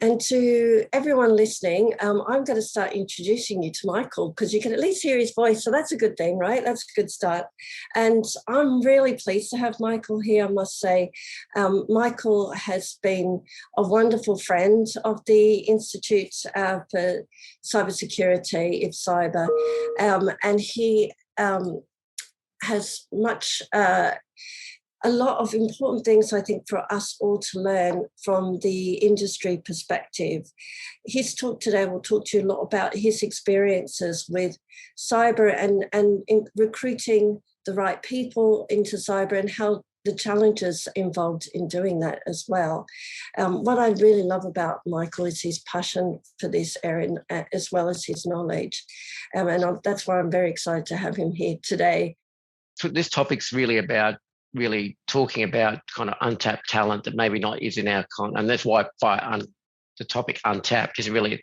And to everyone listening, I'm going to start introducing you to Michael because you can at least hear his voice. So that's a good thing, right? That's a good start. And I'm really pleased to have Michael here, I must say. Michael has been a wonderful friend of the Institute for Cybersecurity, if Cyber, and he has a lot of important things, I think, for us all to learn from the industry perspective. His talk today will talk to you a lot about his experiences with cyber and in recruiting the right people into cyber and how the challenges involved in doing that as well. What I really love about Michael is his passion for this area as well as his knowledge. That's why I'm very excited to have him here today. So this topic's really about talking about kind of untapped talent that maybe not is in our and that's why the topic untapped is really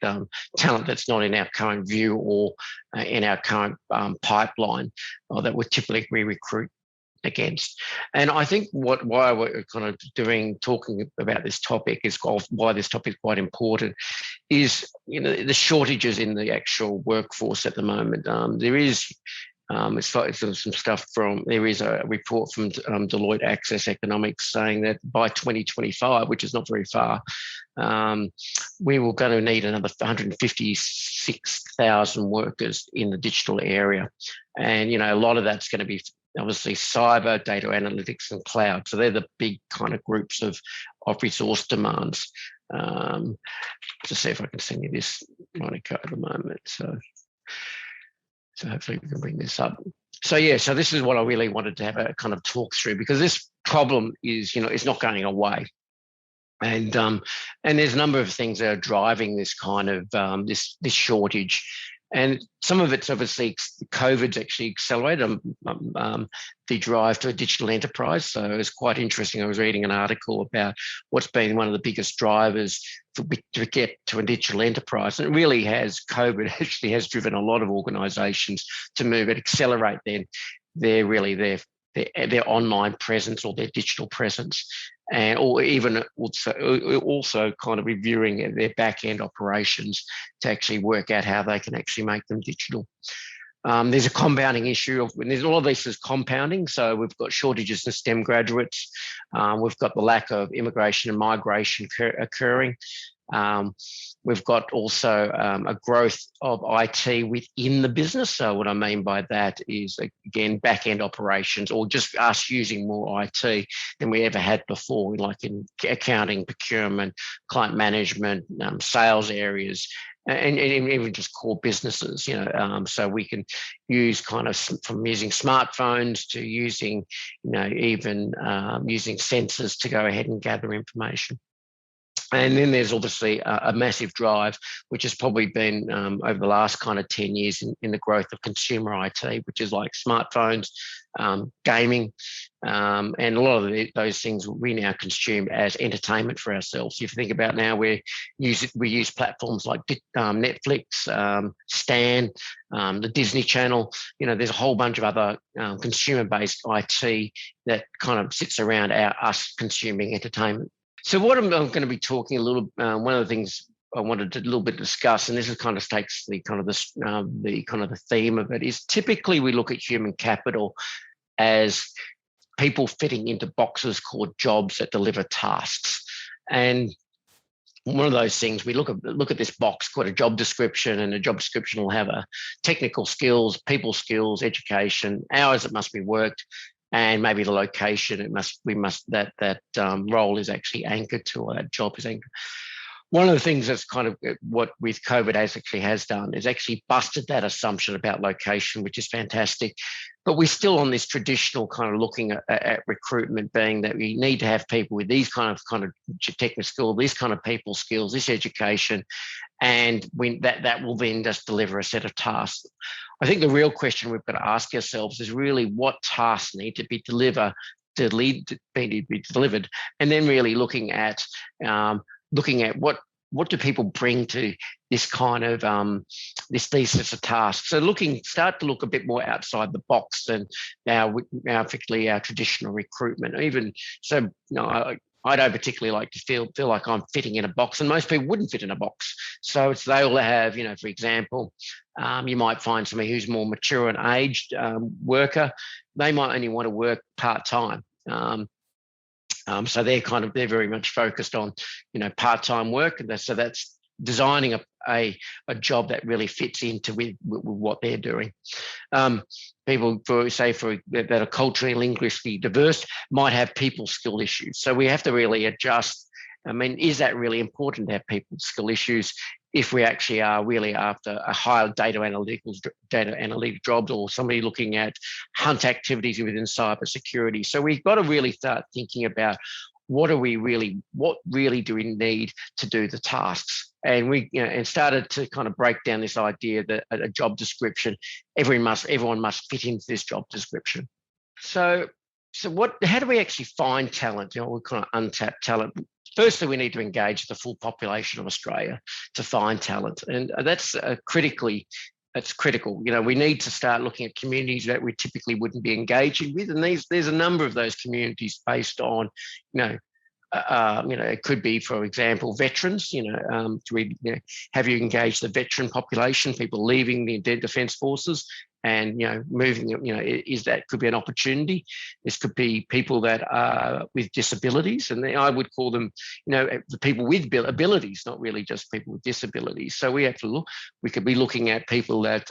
talent that's not in our current view or in our current pipeline or that we typically recruit against. And I think why we're kind of talking about this topic is why this topic is quite important is, you know, the shortages in the actual workforce at the moment. There is some stuff there is a report from Deloitte Access Economics saying that by 2025, which is not very far, we were going to need another 156,000 workers in the digital area. And, you know, a lot of that's going to be obviously cyber, data analytics and cloud. So they're the big kind of groups of resource demands. To see if I can send you this, Monica, at the moment. So hopefully we can bring this up. So this is what I really wanted to have a kind of talk through, because this problem is, you know, it's not going away. And there's a number of things that are driving this kind of this shortage. And some of it's obviously COVID's actually accelerated the drive to a digital enterprise. So it's quite interesting. I was reading an article about what's been one of the biggest drivers to get to a digital enterprise. And it really has, COVID actually has driven a lot of organisations to move and accelerate their online presence or their digital presence, or even also kind of reviewing their back-end operations to actually work out how they can actually make them digital. There's a compounding issue there's all of this is compounding. So we've got shortages in STEM graduates. We've got the lack of immigration and migration occurring. We've got also a growth of IT within the business. So what I mean by that is, again, back-end operations, or just us using more IT than we ever had before, like in accounting, procurement, client management, sales areas, and even just core businesses, you know. So we can use kind of from using smartphones to using, you know, even using sensors to go ahead and gather information. And then there's obviously a massive drive, which has probably been over the last kind of 10 years in the growth of consumer IT, which is like smartphones, gaming, and a lot of those things we now consume as entertainment for ourselves. If you think about now, we use platforms like Netflix, Stan, the Disney Channel. You know, there's a whole bunch of other consumer-based IT that kind of sits around us consuming entertainment. So what I'm going to be talking a little, one of the things I wanted to a little bit discuss, and this is kind of takes the kind of the theme of it, is typically we look at human capital as people fitting into boxes called jobs that deliver tasks. And one of those things, we look at this box called a job description, and a job description will have a technical skills, people skills, education, hours that must be worked, and maybe the location. That role is actually anchored to, or that job is anchored. One of the things that's kind of what with COVID has done is actually busted that assumption about location, which is fantastic. But we're still on this traditional kind of looking at recruitment, being that we need to have people with these kind of technical skills, these kind of people skills, this education, and that will then just deliver a set of tasks. I think the real question we've got to ask ourselves is really what tasks need to be delivered, and then really looking at what do people bring to this kind of this thesis of tasks. So start to look a bit more outside the box than particularly our traditional recruitment. Even so, you know, I don't particularly like to feel like I'm fitting in a box, and most people wouldn't fit in a box. So it's they all have, for example, you might find somebody who's more mature and aged worker. They might only want to work part-time. So they're very much focused on, part-time work. And so that's designing a job that really fits into with what they're doing. People that are culturally and linguistically diverse might have people skill issues. So we have to really adjust. I mean, is that really important to have people skill issues if we actually are really after a higher data analytic jobs, or somebody looking at hunt activities within cybersecurity? So we've got to really start thinking about what really do we need to do the tasks? And and started to kind of break down this idea that a job description, everyone must fit into this job description. So how do we actually find talent? We kind of untapped talent. Firstly, we need to engage the full population of Australia to find talent, and that's critical. We need to start looking at communities that we typically wouldn't be engaging with, and there's a number of those communities based on, it could be, for example, veterans. Have you engaged the veteran population, people leaving the Defence Forces and moving? Could be an opportunity. This could be people that are with disabilities, and I would call them, the people with abilities, not really just people with disabilities. So we have to look. We could be looking at people that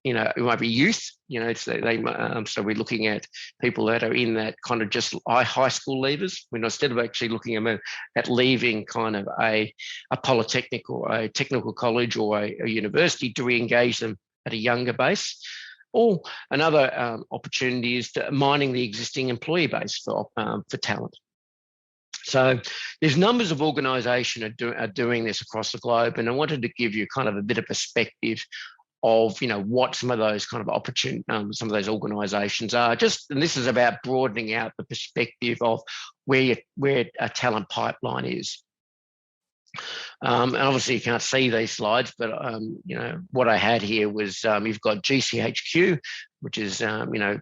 it might be youth, so we're looking at people that are in that kind of just high school leavers. Instead of actually looking at leaving kind of a polytechnic or a technical college or a university, do we engage them at a younger base? Or another opportunity is mining the existing employee base for talent. So there's numbers of organisations are doing this across the globe, and I wanted to give you kind of a bit of perspective of what some of those kind of some of those organisations are. And this is about broadening out the perspective of where a talent pipeline is. And obviously you can't see these slides, but what I had here was you've got GCHQ, which is the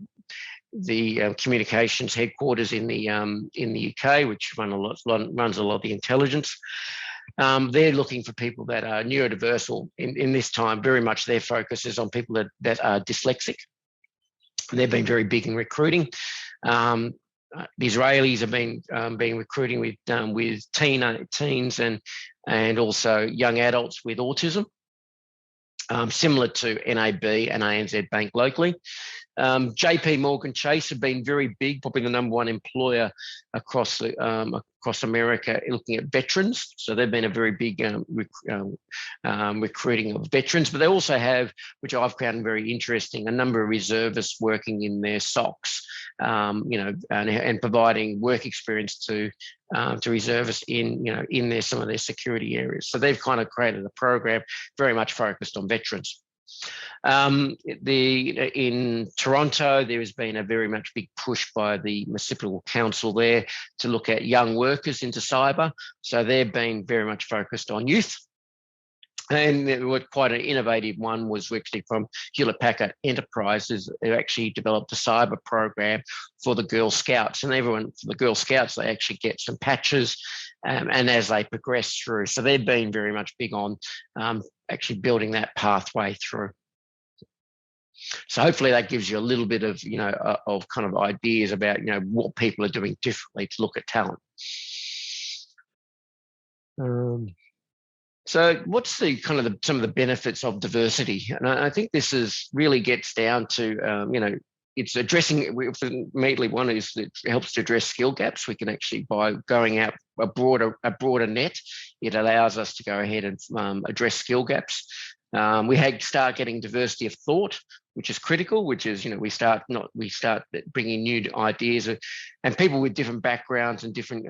communications headquarters in the UK, which runs a lot of the intelligence. They're looking for people that are neurodiverse, or in this time, very much their focus is on people that are dyslexic. They've been very big in recruiting. The Israelis have been recruiting with teens and also young adults with autism, similar to NAB and ANZ Bank locally. JP Morgan Chase have been very big, probably the number one employer across America, looking at veterans. So they've been a very big recruiting of veterans, but they also have, which I've found very interesting, a number of reservists working in their SOCs, and providing work experience to reservists in some of their security areas. So they've kind of created a program very much focused on veterans. In Toronto, there has been a very much big push by the municipal council there to look at young workers into cyber. So they've been very much focused on youth. And quite an innovative one was actually from Hewlett-Packard Enterprises, who actually developed a cyber program for the Girl Scouts. And for the Girl Scouts, they actually get some patches, and as they progress through. So they've been very much big on actually building that pathway through. So hopefully that gives you a little bit of, of kind of ideas about, what people are doing differently to look at talent. So what's the kind of some of the benefits of diversity? And I think this really gets down to, it's addressing, immediately one is it helps to address skill gaps. We can actually, by going out a broader net, it allows us to go ahead and address skill gaps. We start getting diversity of thought, which is critical, which is, we start bringing new ideas, and people with different backgrounds and different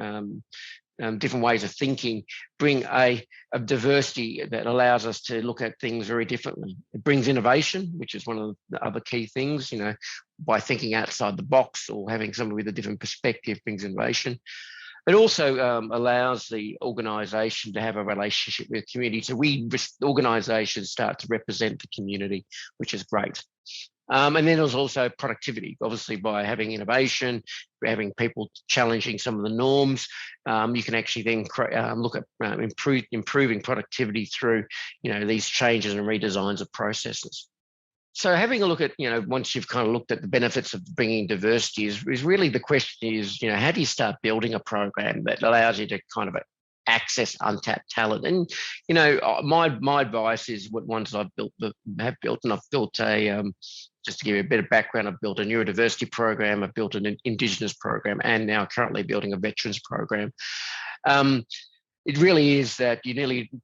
ways of thinking bring a diversity that allows us to look at things very differently. It brings innovation, which is one of the other key things, by thinking outside the box or having someone with a different perspective brings innovation. It also allows the organisation to have a relationship with the community. So organisations start to represent the community, which is great. And then there's also productivity, obviously by having innovation, having people challenging some of the norms. You can actually then look at improving productivity through, these changes and redesigns of processes. So having a look at, once you've kind of looked at the benefits of bringing diversity is really the question is, how do you start building a program that allows you to kind of access untapped talent? And, my advice is what ones I've built, and I've built just to give you a bit of background, I've built a neurodiversity program, I've built an Indigenous program, and now currently building a veterans program. It really is that you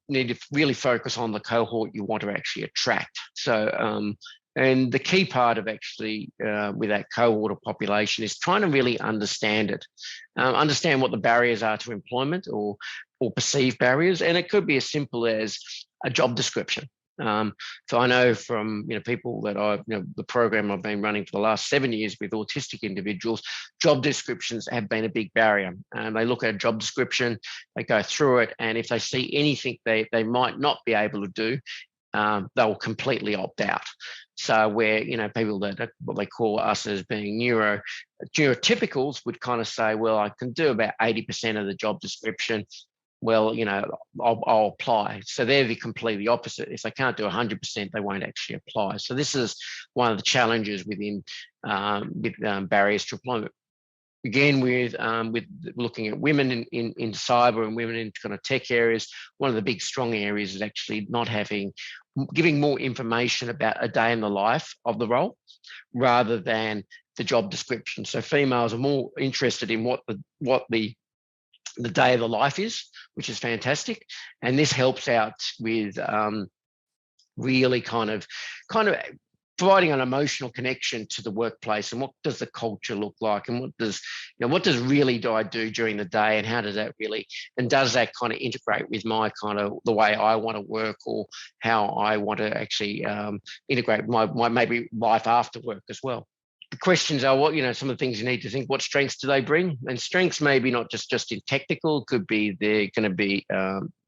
need to really focus on the cohort you want to actually attract. So, and the key part of actually with that cohort of population is trying to really understand it, understand what the barriers are to employment or perceived barriers. And it could be as simple as a job description. So I know from people that the program I've been running for the last 7 years with autistic individuals, job descriptions have been a big barrier. They look at a job description, they go through it, and if they see anything they might not be able to do, they'll completely opt out. So where people that what they call us as being neurotypicals would kind of say, well, I can do about 80% of the job description. Well, I'll apply. So they're the completely opposite. If they can't do 100%, they won't actually apply. So this is one of the challenges within barriers to employment. Again, with looking at women in cyber and women in kind of tech areas, one of the big strong areas is actually giving more information about a day in the life of the role rather than the job description. So females are more interested in what the day of the life is, which is fantastic. And this helps out with really kind of providing an emotional connection to the workplace and what does the culture look like and what does really do I do during the day and how does that really, and does that kind of integrate with my kind of the way I want to work or how I want to actually integrate my maybe life after work as well. The questions are some of the things you need to think, what strengths do they bring? And strengths maybe not just in technical, could be they're going to be,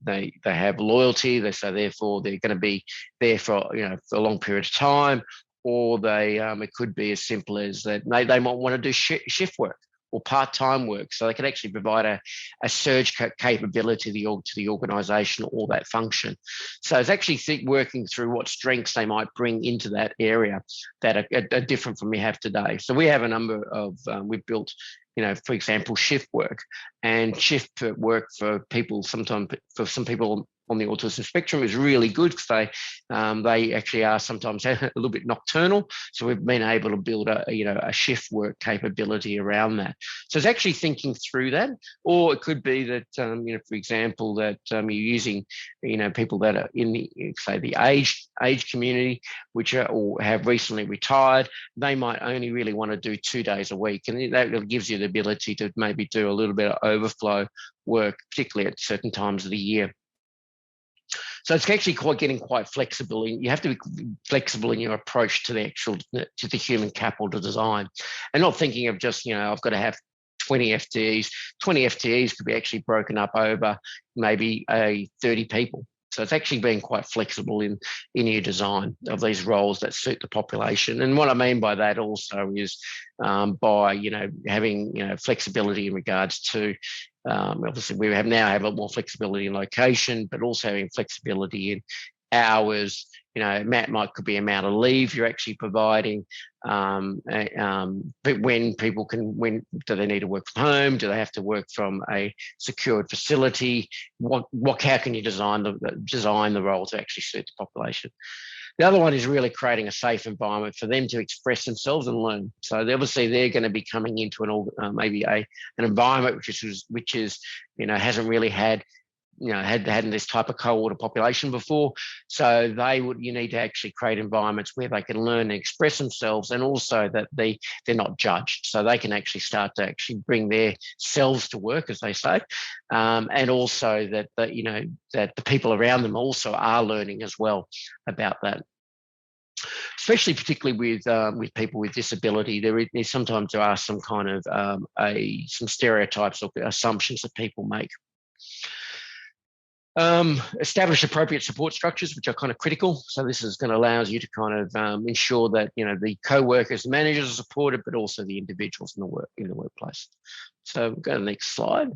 they have loyalty, so therefore they're going to be there for a long period of time, or they it could be as simple as that they might want to do shift work or part-time work, so they can actually provide a surge capability to the organisation or that function. So it's actually working through what strengths they might bring into that area that are different from we have today. So we have a number of, we've built, for example, shift work, and shift work for people, sometimes for some people on the autism spectrum is really good because they actually are sometimes a little bit nocturnal. So we've been able to build a shift work capability around that. So it's actually thinking through that, or it could be that for example that you're using people that are in the age community, which are or have recently retired. They might only really want to do 2 days a week, and that gives you the ability to maybe do a little bit of overflow work, particularly at certain times of the year. So it's actually getting quite flexible. You have to be flexible in your approach to the human capital to design, and not thinking of just I've got to have 20 FTEs. 20 FTEs could be actually broken up over maybe 30 people. So it's actually being quite flexible in your design of these roles that suit the population. And what I mean by that also is by having flexibility in regards to obviously we now have a lot more flexibility in location, but also having flexibility in hours. Could be amount of leave you're actually providing. But when do they need to work from home? Do they have to work from a secured facility? How can you design the role to actually suit the population? The other one is really creating a safe environment for them to express themselves and learn. So obviously they're going to be coming into an environment which is hasn't really had this type of cohort of population before. So you need to actually create environments where they can learn and express themselves, and also that they're not judged. So they can actually start to actually bring their selves to work, as they say. And also that the people around them also are learning as well about that. Especially particularly with people with disability, there sometimes there are some kind of some stereotypes or assumptions that people make. Establish appropriate support structures, which are kind of critical. So this is going to allow you to kind of ensure that the co-workers, the managers are supported, but also the individuals in the workplace. So go to the next slide.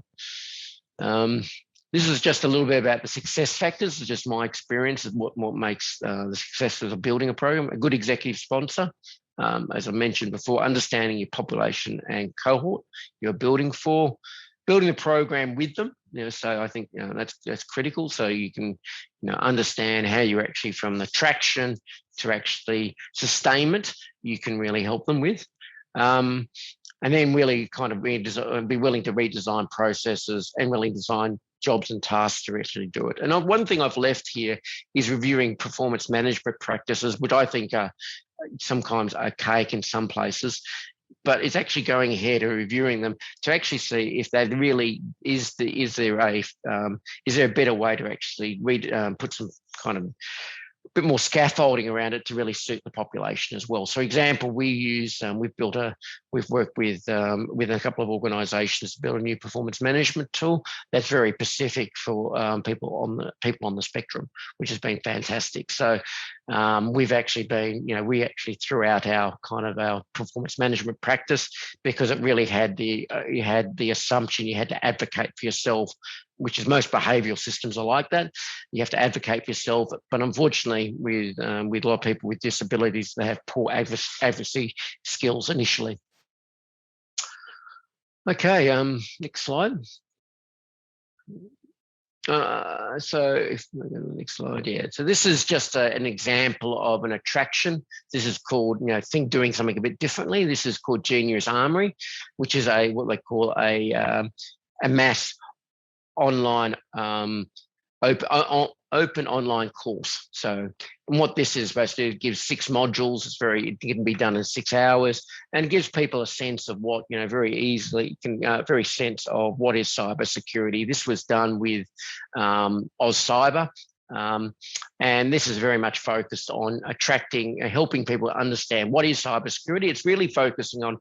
This is just a little bit about the success factors. It's just my experience of what makes the success of building a program. A good executive sponsor, as I mentioned before, understanding your population and cohort you're building for, building a program with them. So I think that's critical. So you can understand how you're actually from the traction to actually sustainment. You can really help them with, and then really kind of be willing to redesign processes and really design jobs and tasks to actually do it. And one thing I've left here is reviewing performance management practices, which I think are sometimes archaic in some places, but it's actually going ahead and reviewing them to actually see if they really is there a better way to actually put some kind of bit more scaffolding around it to really suit the population as well. So, example, we've worked with a couple of organisations to build a new performance management tool that's very specific for people on the spectrum, which has been fantastic. So, we've actually been, we actually threw out our performance management practice because it really had you had the assumption you had to advocate for yourself, which is most behavioural systems are like that. You have to advocate for yourself, but unfortunately, with a lot of people with disabilities, they have poor advocacy skills initially. Okay, next slide. So if we go to the next slide, yeah. So this is just an example of an attraction. This is called, doing something a bit differently. This is called Genius Armory, which is what they call a mass online open online course. So, and what this is supposed to do, it gives 6 modules. It can be done in 6 hours, and gives people a sense of what, very easily very sense of what is cybersecurity. This was done with AusCyber. And this is very much focused on helping people understand what is cybersecurity. It's really focusing on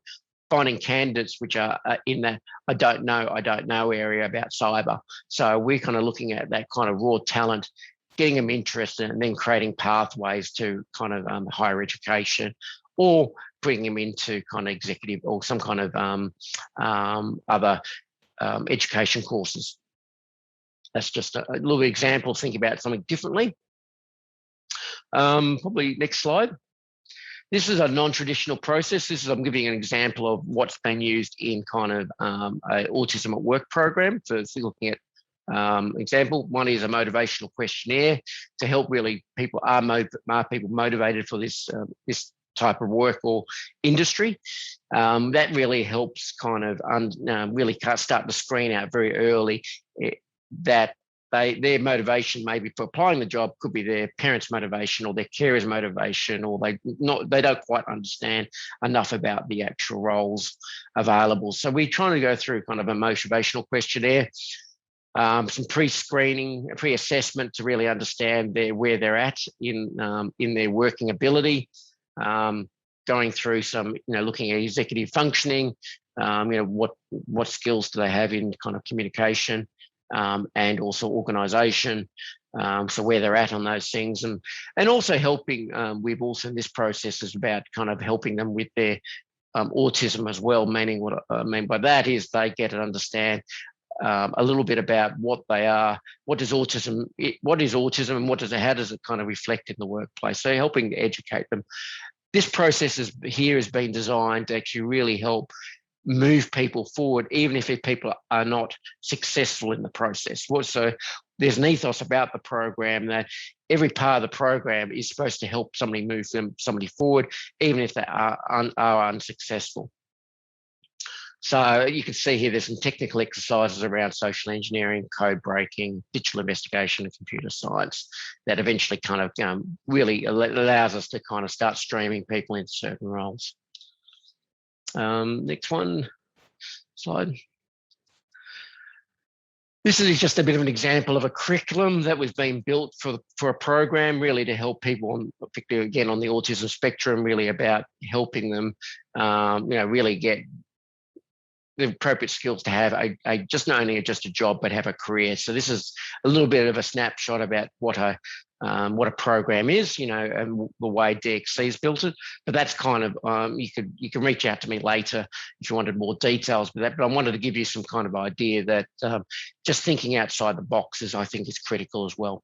finding candidates which are in that I don't know area about cyber. So we're kind of looking at that kind of raw talent, getting them interested, and then creating pathways to kind of higher education, or bringing them into kind of executive or some kind of other education courses. That's just a little example. Think about something differently. Probably next slide. This is a non-traditional process. I'm giving an example of what's been used in kind of a autism at work program for looking at example. One is a motivational questionnaire to help really people people motivated for this type of work or industry. That really helps kind of really start to screen out very early that their motivation maybe for applying the job could be their parents' motivation or their carers' motivation, or they don't quite understand enough about the actual roles available. So we're trying to go through kind of a motivational questionnaire, some pre-screening, pre-assessment to really understand where they're at in their working ability, going through some, looking at executive functioning, what skills do they have in kind of communication, and also organisation, so where they're at on those things, and also helping. We've also in this process is about kind of helping them with their autism as well. Meaning what I mean by that is they get to understand a little bit about what they are, what is autism, and how does it kind of reflect in the workplace. So helping to educate them. This process has been designed to actually really help move people forward, even if people are not successful in the process. So there's an ethos about the program that every part of the program is supposed to help somebody move somebody forward, even if they are unsuccessful. So you can see here there's some technical exercises around social engineering, code breaking, digital investigation, and computer science that eventually kind of really allows us to kind of start streaming people into certain roles. Next slide. This is just a bit of an example of a curriculum that was being built for a program, really to help people, particularly again on the autism spectrum, really about helping them, really get the appropriate skills to have just not only just a job, but have a career. So this is a little bit of a snapshot about what a program is, and the way DXC's built it. But that's kind of, you can reach out to me later if you wanted more details with that. But I wanted to give you some kind of idea that just thinking outside the boxes, I think, is critical as well.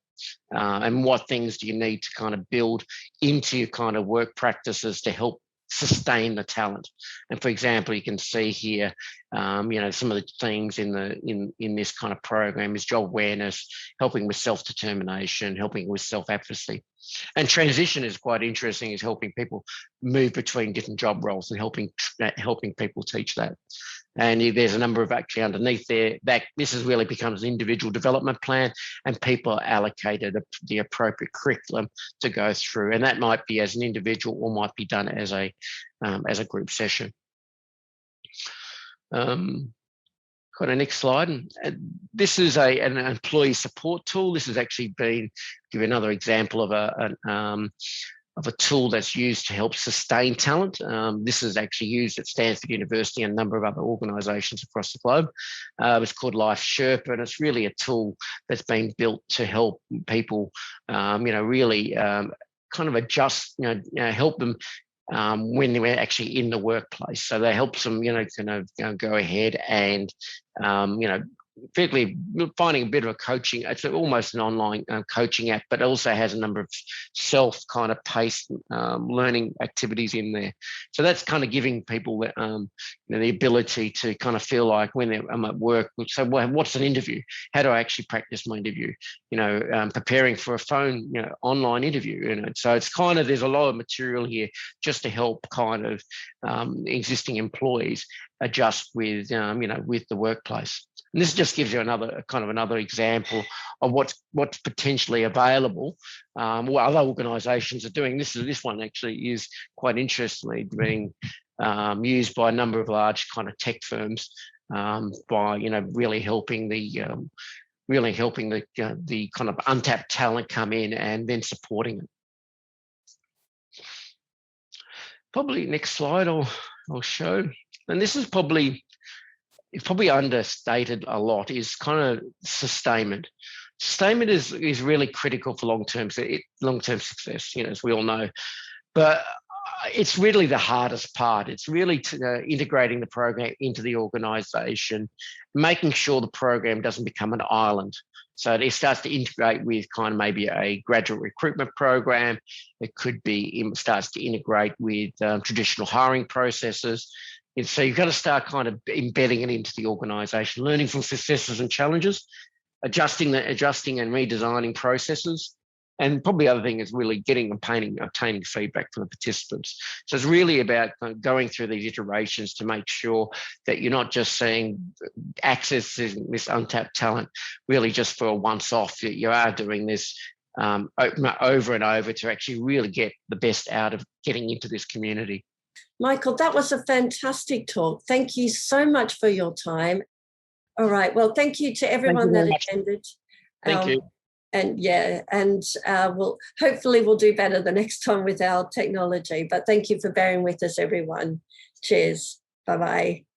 And what things do you need to kind of build into your kind of work practices to help sustain the talent? And for example, you can see here, some of the things in this kind of program is job awareness, helping with self-determination, helping with self-advocacy. And transition is quite interesting, is helping people move between different job roles and helping people teach that. And there's a number of actually underneath there that this is really becomes an individual development plan, and people are allocated the appropriate curriculum to go through. And that might be as an individual or might be done as a group session. Got a next slide. And this is an employee support tool. This has actually been, give you another example of a tool that's used to help sustain talent. This is actually used at Stanford University and a number of other organisations across the globe. It's called Life Sherpa, and it's really a tool that's been built to help people, really kind of adjust, help them when they were actually in the workplace. So that helps them, kind of go ahead and, particularly finding a bit of a coaching. It's almost an online coaching app, but it also has a number of self kind of paced learning activities in there. So that's kind of giving people the ability to kind of feel like when I'm at work, so what's an interview? How do I actually practice my interview? Preparing for a phone, online interview. So it's kind of, there's a lot of material here just to help kind of existing employees adjust with, with the workplace. And this just gives you another example of what's potentially available. What other organisations are doing. This one actually is quite interestingly being used by a number of large kind of tech firms by really helping the kind of untapped talent come in and then supporting it. Probably next slide I'll show. And this is probably understated a lot, is kind of sustainment. Sustainment is really critical for long-term success, as we all know. But it's really the hardest part. It's really integrating the program into the organisation, making sure the program doesn't become an island. So it starts to integrate with kind of maybe a graduate recruitment program. It could be, it starts to integrate with traditional hiring processes. And so you've got to start kind of embedding it into the organisation, learning from successes and challenges, adjusting and redesigning processes. And probably the other thing is really obtaining feedback from the participants. So it's really about going through these iterations to make sure that you're not just saying accessing this untapped talent really just for a once-off. You are doing this over and over to actually really get the best out of getting into this community. Michael, that was a fantastic talk. Thank you so much for your time. All right. Well, thank you to everyone that attended. Thank you. And hopefully we'll do better the next time with our technology. But thank you for bearing with us, everyone. Cheers. Bye-bye.